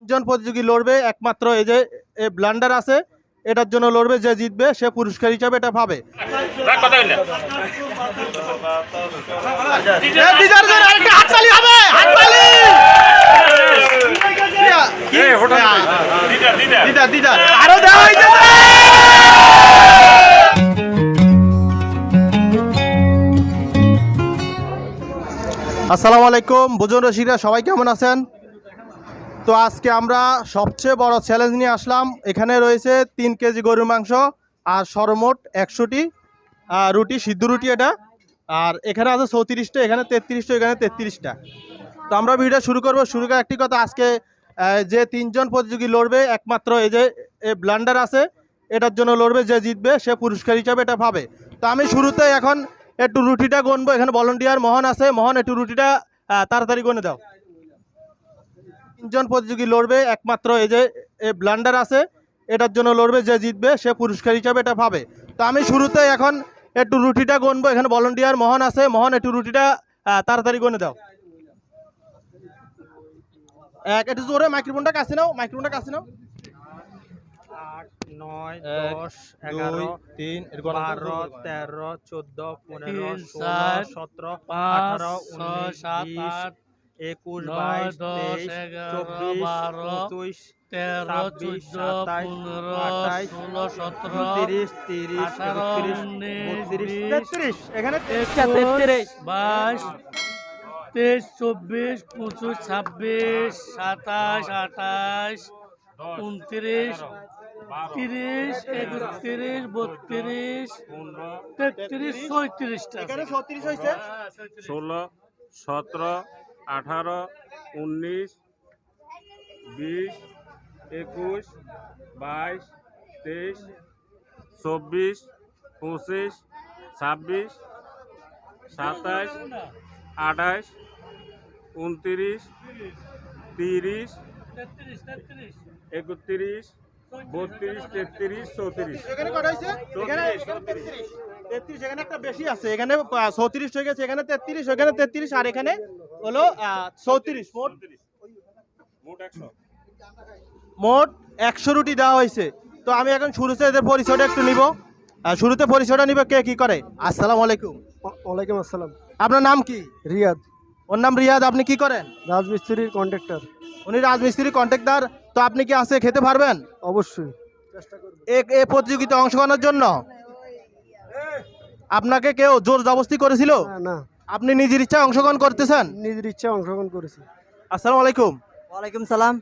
জন প্রতিযোগী লড়বে, একমাত্র এই যে ব্লান্ডার আছে, এটার জন্য লড়বে। যে জিতবে সে পুরস্কার হিসাবে এটা পাবে। আসসালামু আলাইকুম ভোজন রসিকরা, সবাই কেমন আছেন? তো আজকে আমরা সবচেয়ে বড় চ্যালেঞ্জ নিয়ে আসলাম। এখানে রয়েছে 3 কেজি গরুর মাংস আর সর্বমোট 100টি রুটি, সিদ্ধ রুটি এটা। আর এখানে আছে 34টা, এখানে 33টা, এখানে 33টা। তো আমরা ভিডিও শুরু করব। শুরু করে একটি কথা, আজকে যে 3 জন প্রতিযোগী লড়বে, একমাত্র এই যে ব্লান্ডার আছে, এটার জন্য লড়বে। যে জিতবে সে পুরস্কার হিসাবে এটা পাবে। তো আমি শুরুতে এখন একটু রুটিটা গণবো। এখানে ভলান্টিয়ার মোহন আছে। মোহন, একটু রুটিটা তাড়াতাড়ি গণে দাও। 3 জন প্রতিযোগী লড়বে, একমাত্র এই যে ব্লান্ডার আছে, এটার জন্য লড়বে। যে জিতবে সে পুরস্কার হিসাবে এটা পাবে। তো আমি শুরুতে এখন একটু রুটিটা গণবো। এখানে ভলান্টিয়ার মোহন আছে। মোহন, একটু রুটিটা তাড়াতাড়ি গণে দাও। একটু জোরে মাইক্রোফোনটা কাছে নাও, মাইক্রোফোনটা কাছে নাও। 8, 9, 10, 11, 3, 12, 13, 14, 15, 16, 17, 18, 19, 20, 21, 22, 23, 24, 25, 26, 27, 28, 29, 30, 31, 32, 33, এখানে 33, 22, 23, 24, 25, 26, 27, 28, 29, 30, 31, 32, 33, 34টা। এখানে 36 হয়েছে। 16, 17, 18, 19, 20, 21, 22, 23, 24, 25, 26, 27, 28, 29, 30, 31, 32, 33, 34। এখানে কত হয়েছে? এখানে 33। 33, এখানে একটা বেশি আছে। এখানে 36 হয়ে গেছে, এখানে 33, এখানে 33, আর এখানে হলো 34। মোট 100 রুটি দেওয়া হয়েছে। তো আমি এখন শুরুতে এদের পরিচয়টা একটু নিব। শুরুতে পরিচয়টা নিব কে কি করে। আসসালামু আলাইকুম। ওয়ালাইকুম আসসালাম। আপনার নাম কি? রিয়াদ, ওর নাম রিয়াদ। আপনি কি করেন? রাজমিস্ত্রির কন্ট্রাক্টর। উনি রাজমিস্ত্রি কন্ট্রাক্টর। তো আপনি কি আছে খেতে পারবেন? অবশ্যই চেষ্টা করব। এই প্রতিযোগিতায় অংশগ্রহণের জন্য আপনাকে কেউ জোর জবরদস্তি করেছিল? না, আপনি নিজের ইচ্ছায় অংশগ্রহণ করতেছেন? নিজের ইচ্ছা অংশগ্রহণ করেছি। আসসালামু আলাইকুম। ওয়ালাইকুম সালাম।